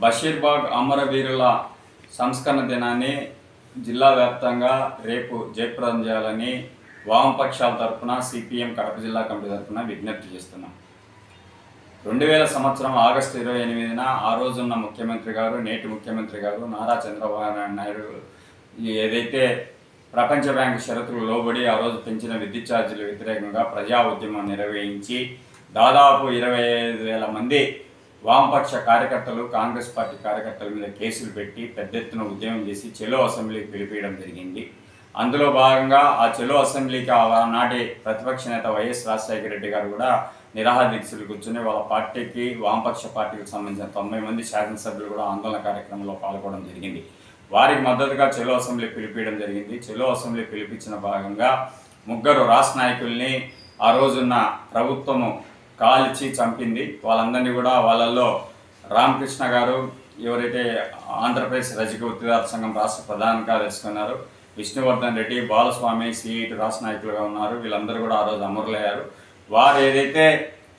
బషీర్బాగ్ అమరవీరుల సంస్కరణ దినాన్ని జిల్లా వ్యాప్తంగా రేపు జయప్రదం చేయాలని వామపక్షాల తరఫున సిపిఎం కడప జిల్లా కమిటీ తరఫున విజ్ఞప్తి చేస్తున్నాం. 2000 సంవత్సరం ఆగస్టు 28న ఆ రోజున్న ముఖ్యమంత్రి గారు, నేటి ముఖ్యమంత్రి గారు నారా చంద్రబాబు నాయుడు ఏదైతే ప్రపంచ బ్యాంకు షరతులు లోబడి ఆ రోజు పెంచిన విద్యుత్ ఛార్జీల వ్యతిరేకంగా ప్రజా ఉద్యమం నిర్వహించి దాదాపు 25,000 మంది వామపక్ష కార్యకర్తలు, కాంగ్రెస్ పార్టీ కార్యకర్తల మీద కేసులు పెట్టి పెద్ద ఎత్తున ఉద్యమం చేసి చెలో అసెంబ్లీకి పిలిపించడం జరిగింది. అందులో భాగంగా ఆ చెలో అసెంబ్లీకి ఆనాటి ప్రతిపక్ష నేత వైఎస్ రాజశేఖర రెడ్డి గారు కూడా నిరాహార దీక్షలు కూర్చొని వాళ్ళ పార్టీకి, వామపక్ష పార్టీకి సంబంధించిన 90 మంది శాసనసభ్యులు కూడా ఆందోళన కార్యక్రమంలో పాల్గొనడం జరిగింది. వారికి మద్దతుగా చెలో అసెంబ్లీ పిలిపించడం జరిగింది. చెలో అసెంబ్లీ పిలిపించిన భాగంగా 3 రాష్ట్ర నాయకుల్ని ఆ రోజున్న ప్రభుత్వము కాల్చి చంపింది. వాళ్ళందరినీ కూడా వాళ్ళల్లో రామకృష్ణ గారు, ఎవరైతే ఆంధ్రప్రదేశ్ రజక వృత్తిదారుల సంఘం రాష్ట్ర ప్రధాన కార్యదర్శి ఉన్నారు, విష్ణువర్ధన్ రెడ్డి, బాలస్వామి సిఐటి రాష్ట్ర నాయకులుగా ఉన్నారు. వీళ్ళందరూ కూడా ఆ రోజు అమరులయ్యారు. వారు ఏదైతే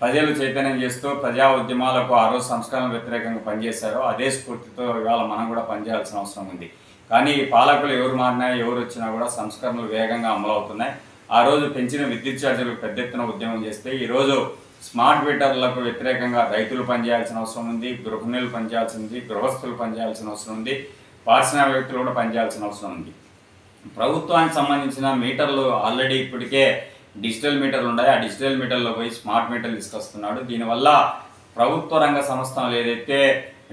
ప్రజలు చైతన్యం చేస్తూ ప్రజా ఉద్యమాలకు ఆ రోజు సంస్కరణ వ్యతిరేకంగా పనిచేశారో అదే స్ఫూర్తితో ఇవాళ మనం కూడా పనిచేయాల్సిన అవసరం ఉంది. కానీ ఈ పాలకులు ఎవరు మారినా, ఎవరు వచ్చినా కూడా సంస్కరణలు వేగంగా అమలవుతున్నాయి. ఆ రోజు పెంచిన విద్యుత్ ఛార్జీలకు పెద్ద ఎత్తున ఉద్యమం చేస్తే ఈరోజు స్మార్ట్ మీటర్లకు వ్యతిరేకంగా రైతులు పనిచేయాల్సిన అవసరం ఉంది, గృహిణులు పనిచేయాల్సి ఉంది, గృహస్థులు పనిచేయాల్సిన అవసరం ఉంది, పారిశ్రామిక వ్యక్తులు కూడా పనిచేయాల్సిన అవసరం ఉంది. ప్రభుత్వానికి సంబంధించిన మీటర్లు ఆల్రెడీ ఇప్పటికే డిజిటల్ మీటర్లు ఉన్నాయి. ఆ డిజిటల్ మీటర్లో పోయి స్మార్ట్ మీటర్లు తీసుకొస్తున్నాడు. దీనివల్ల ప్రభుత్వ రంగ సంస్థలు ఏదైతే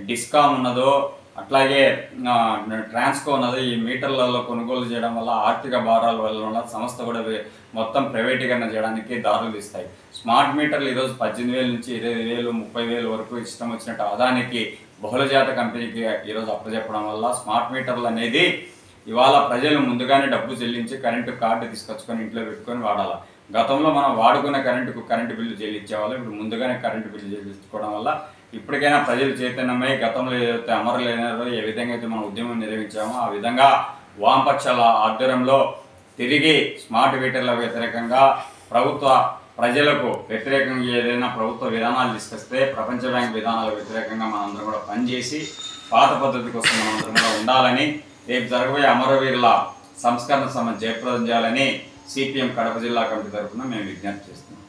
డిస్కామ్ ఉన్నదో, అట్లాగే ట్రాన్స్కో ఉన్నదో, ఈ మీటర్లలో కొనుగోలు చేయడం వల్ల ఆర్థిక భారాల వల్ల సంస్థ కూడా మొత్తం ప్రైవేటీకరణ చేయడానికి దారులు తీస్తాయి. స్మార్ట్ మీటర్లు ఈరోజు 18,000 నుంచి 20,000, 30,000 వరకు ఇష్టం వచ్చినట్టు అదానికి బహుళజాత కంపెనీకి ఈరోజు అప్పచెప్పడం వల్ల స్మార్ట్ మీటర్లు అనేది ఇవాళ ప్రజలు ముందుగానే డబ్బు చెల్లించి కరెంటు కార్డు తీసుకొచ్చుకొని ఇంట్లో పెట్టుకొని వాడాలి. గతంలో మనం వాడుకున్న కరెంటు బిల్లు చెల్లించేవాళ్ళు. ఇప్పుడు ముందుగానే కరెంటు బిల్లు చెల్లించుకోవడం వల్ల ఇప్పటికైనా ప్రజలు చైతన్యమై గతంలో ఏదైతే అమరులైనారో, ఏ విధంగా అయితే మనం ఉద్యమం నిర్వహించామో ఆ విధంగా వామపక్షాల ఆధ్వర్యంలో తిరిగి స్మార్ట్ మీటర్ల వ్యతిరేకంగా ప్రజలకు వ్యతిరేకంగా ఏదైనా ప్రభుత్వ విధానాలు తీసుకొస్తే ప్రపంచ బ్యాంక్ విధానాల వ్యతిరేకంగా మనందరం కూడా పనిచేసి పాత పద్ధతి కోసం మనందరం కూడా ఉండాలని, రేపు జరగబోయే అమరవీరుల సంస్కరణ జయప్రదం చేయాలని సిపిఎం కడప జిల్లా కమిటీ తరఫున మేము విజ్ఞప్తి చేస్తున్నాం.